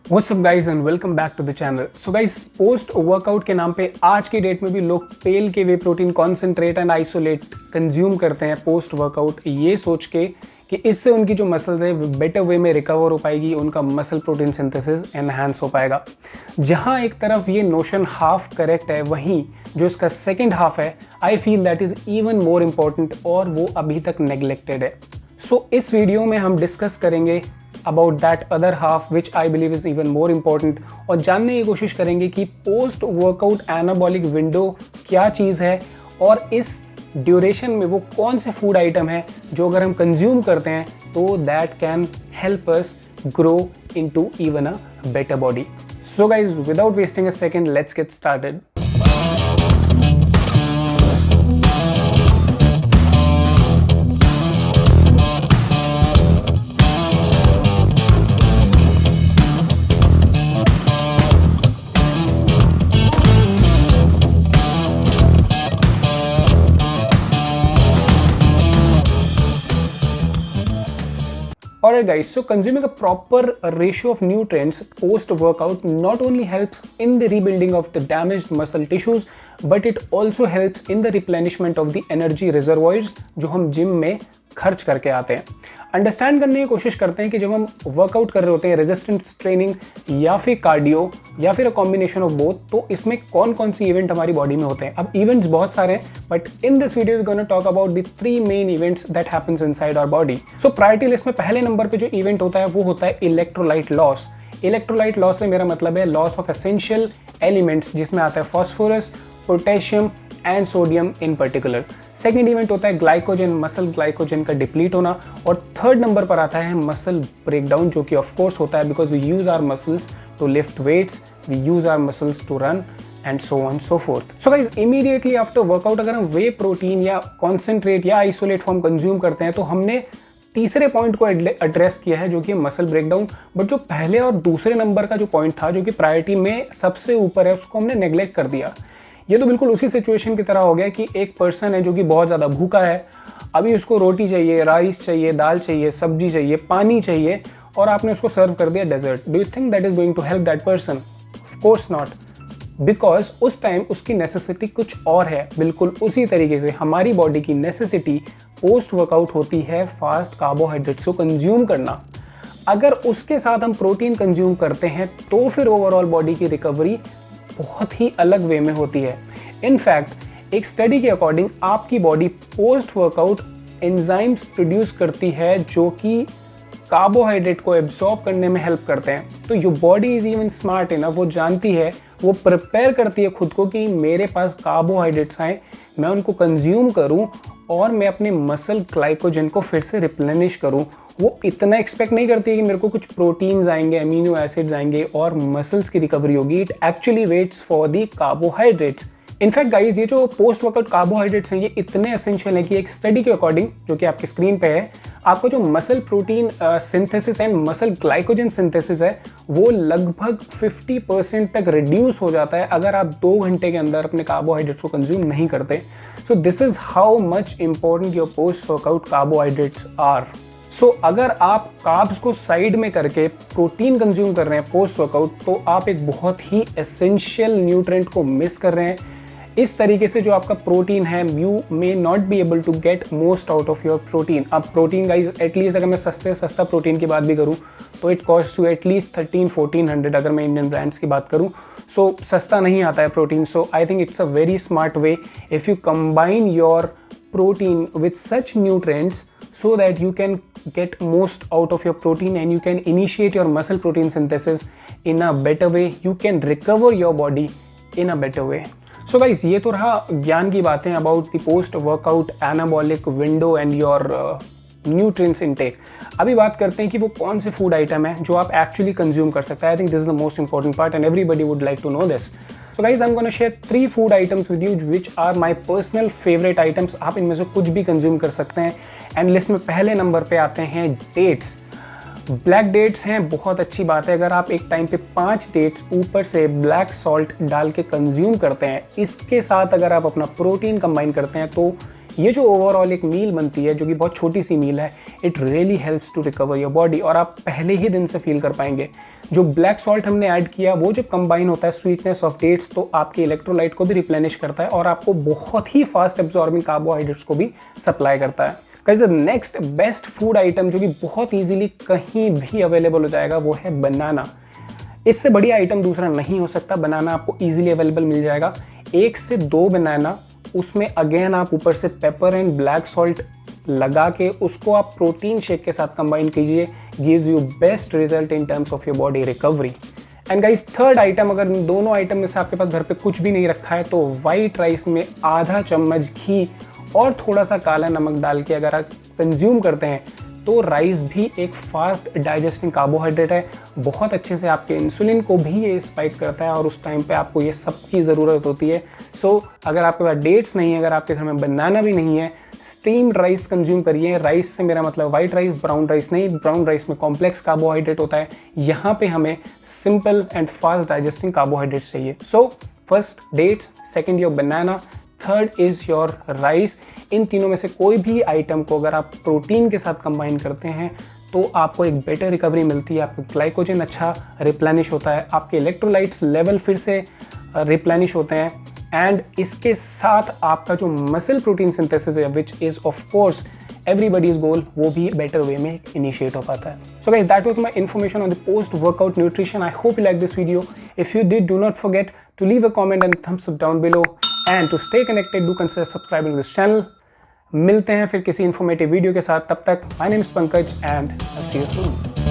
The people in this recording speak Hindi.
What's up guys and welcome back to the channel. So guys, post workout के नाम पे आज की डेट में भी लोग पेल के whey protein concentrate and isolate consume करते हैं पोस्ट वर्कआउट, ये सोच के कि इससे उनकी जो मसल्स है बेटर वे में रिकवर हो पाएगी, उनका मसल प्रोटीन सिंथेसिस एनहांस हो पाएगा। जहां एक तरफ ये नोशन हाफ करेक्ट है, वहीं जो इसका सेकेंड हाफ है I feel that is even more important और वो अभी तक नेग्लेक्टेड है। सो इस वीडियो में हम डिस्कस करेंगे about that other half which I believe is even more important, और जानने की कोशिश करेंगे कि पोस्ट वर्कआउट एनाबॉलिक विंडो क्या चीज़ है और इस ड्यूरेशन में वो कौन से फूड आइटम है जो अगर हम कंज्यूम करते हैं तो that can help us grow into even a better body. So guys, without wasting a second, let's get started. Alright guys, so consuming a proper ratio of nutrients post workout not only helps in the rebuilding of the damaged muscle tissues, but it also helps in the replenishment of the energy reservoirs जो हम जिम में खर्च करके आते हैं। अंडरस्टैंड करने की कोशिश करते हैं कि जब हम वर्कआउट कर रहे होते हैं, रेजिस्टेंस ट्रेनिंग या फिर कार्डियो या फिर अ कॉम्बिनेशन ऑफ बोथ, तो इसमें कौन कौन सी इवेंट हमारी बॉडी में होते हैं। अब इवेंट्स बहुत सारे हैं, but in this video we gonna talk about the 3 main events that happens inside our body. So priority list में पहले नंबर पे जो इवेंट होता है वो होता है इलेक्ट्रोलाइट लॉस। इलेक्ट्रोलाइट लॉस से मेरा मतलब है लॉस ऑफ एसेंशियल एलिमेंट्स, जिसमें आता है phosphorus, potassium and sodium in particular. Second event होता है ग्लाइकोजन, मसल ग्लाइकोजन का डिप्लीट होना। और थर्ड नंबर पर आता है मसल ब्रेकडाउन, जो कि ऑफ कोर्स होता है because we use our muscles to lift weights, we use our muscles to run and so on so forth. So guys, immediately after workout अगर हम वे प्रोटीन या कॉन्सेंट्रेट या आइसोलेट फॉर्म कंज्यूम करते हैं तो हमने तीसरे पॉइंट को एड्रेस किया है, जो कि मसल ब्रेकडाउन। बट जो पहले और दूसरे नंबर का जो पॉइंट था, जो कि प्रायोरिटी में सबसे ऊपर है, उसको हमने नेग्लेक्ट कर दिया। ये तो बिल्कुल उसी सिचुएशन की तरह हो गया कि एक पर्सन है जो कि बहुत ज़्यादा भूखा है, अभी उसको रोटी चाहिए, राइस चाहिए, दाल चाहिए, सब्जी चाहिए, पानी चाहिए, और आपने उसको सर्व कर दिया dessert. Do you think that is going to help that person? Of course not, because उस टाइम उसकी नेसेसिटी कुछ और है। बिल्कुल उसी तरीके से हमारी बॉडी की नेसेसिटी पोस्ट वर्कआउट होती है फास्ट कार्बोहाइड्रेट्स को कंज्यूम करना। अगर उसके साथ हम प्रोटीन कंज्यूम करते हैं तो फिर ओवरऑल बॉडी की रिकवरी बहुत ही अलग वे में होती है। इनफैक्ट एक स्टडी के अकॉर्डिंग आपकी body post workout enzymes produce करती है जो कि कार्बोहाइड्रेट को एब्जॉर्ब करने में हेल्प करते हैं। तो your body is even smart enough, वो जानती है, वो प्रिपेयर करती है खुद को कि मेरे पास कार्बोहाइड्रेट्स आए, मैं उनको कंज्यूम करूं और मैं अपने मसल ग्लाइकोजन को फिर से रिप्लेनिश करूं। वो इतना एक्सपेक्ट नहीं करती है कि मेरे को कुछ प्रोटीन्स आएंगे, अमीनो एसिड्स आएंगे और मसल्स की रिकवरी होगी। It actually waits for the carbohydrates. In fact guys, ये जो पोस्ट वर्कआउट कार्बोहाइड्रेट्स हैं ये इतने एसेंशियल है कि एक स्टडी के अकॉर्डिंग, जो कि आपकी स्क्रीन पे है, आपको जो muscle protein synthesis and muscle glycogen synthesis है वो लगभग 50% तक रिड्यूस हो जाता है अगर आप 2 घंटे के अंदर अपने कार्बोहाइड्रेट्स को कंज्यूम नहीं करते। So this is how much important your post workout carbohydrates are. So अगर आप कार्ब्स को साइड में करके प्रोटीन कंज्यूम कर रहे हैं पोस्ट वर्कआउट, तो आप एक बहुत ही एसेंशियल न्यूट्रिएंट को मिस कर रहे हैं। इस तरीके से जो आपका प्रोटीन है, you may not be able to get most out of your protein. अब प्रोटीन गाइज एटलीस्ट अगर मैं सस्ता प्रोटीन की बात भी करूँ तो इट कॉस्ट यू एटलीस्ट 1300-1400 अगर मैं इंडियन ब्रांड्स की बात करूँ। सो सस्ता नहीं आता है protein. So I think it's a very smart way if you combine your protein with such nutrients so that you can get most out of your protein and you can initiate your muscle protein synthesis in a better way. You can recover your body in a better way. So guys, ये तो रहा ज्ञान की बातें about the post workout anabolic window and your nutrients intake। अभी बात करते हैं कि वो कौन से फूड आइटम है जो आप एक्चुअली कंज्यूम कर सकते हैं। I think this is the most important part and everybody would like to know this. So guys, I am gonna share 3 food items with you which are my personal favourite items. आप इनमें से कुछ भी कंज्यूम कर सकते हैं। एंड लिस्ट में पहले नंबर पे आते हैं डेट्स। ब्लैक डेट्स हैं, बहुत अच्छी बात है। अगर आप एक टाइम पे 5 डेट्स ऊपर से ब्लैक सॉल्ट डाल के कंज्यूम करते हैं, इसके साथ अगर आप अपना प्रोटीन कंबाइन करते हैं, तो ये जो ओवरऑल एक मील बनती है, जो कि बहुत छोटी सी मील है, it really helps to recover your body, और आप पहले ही दिन से फील कर पाएंगे। जो ब्लैक सॉल्ट हमने ऐड किया वो जब कंबाइन होता है स्वीटनेस ऑफ डेट्स, तो आपके इलेक्ट्रोलाइट को भी रिप्लेनिश करता है और आपको बहुत ही फास्ट एब्जॉर्बिंग कार्बोहाइड्रेट्स को भी सप्लाई करता है। Guys, the next best food item जो कि बहुत ईजिली कहीं भी अवेलेबल हो जाएगा वो है बनाना। इससे बढ़िया आइटम दूसरा नहीं हो सकता। बनाना आपको ईजिली अवेलेबल मिल जाएगा। 1 से 2 बनाना, उसमें अगेन आप ऊपर से पेपर एंड ब्लैक सॉल्ट लगा के उसको आप प्रोटीन शेक के साथ कंबाइन कीजिए, gives you best result in terms of your body recovery. And guys, third item, अगर इन दोनों आइटम में से आपके पास घर पे कुछ भी नहीं रखा है, तो वाइट राइस में आधा चम्मच घी और थोड़ा सा काला नमक डाल के अगर आप कंज्यूम करते हैं, तो राइस भी एक फास्ट डाइजेस्टिंग कार्बोहाइड्रेट है। बहुत अच्छे से आपके इंसुलिन को भी ये स्पाइक करता है और उस टाइम पे आपको ये सब की ज़रूरत होती है। सो अगर आपके पास डेट्स नहीं है, अगर आपके घर में बनाना भी नहीं है, स्टीम्ड राइस कंज्यूम करिए। राइस से मेरा मतलब वाइट राइस, ब्राउन राइस नहीं। ब्राउन राइस में कॉम्प्लेक्स कार्बोहाइड्रेट होता है, यहाँ पे हमें simple and fast digesting carbohydrates चाहिए। So first dates, second your banana, third is your rice. इन तीनों में से कोई भी आइटम को अगर आप प्रोटीन के साथ कंबाइन करते हैं, तो आपको एक बेटर रिकवरी मिलती है, आपका ग्लाइकोजन अच्छा रिप्लेनिश होता है, आपके इलेक्ट्रोलाइट्स लेवल फिर से रिप्लेनिश होते हैं, एंड इसके साथ आपका जो मसल प्रोटीन सिंथेसिस है, which is of course everybody's goal, वो भी बेटर वे में इनिशिएट हो पाता है। So guys, that was my information on the post workout nutrition. I hope you liked this video. If you did, do not forget to leave a comment and thumbs up down below. And to stay connected, do consider subscribing to this channel. मिलते हैं फिर किसी इन्फॉर्मेटिव वीडियो के साथ। तब तक, my name is Pankaj and I'll see you soon.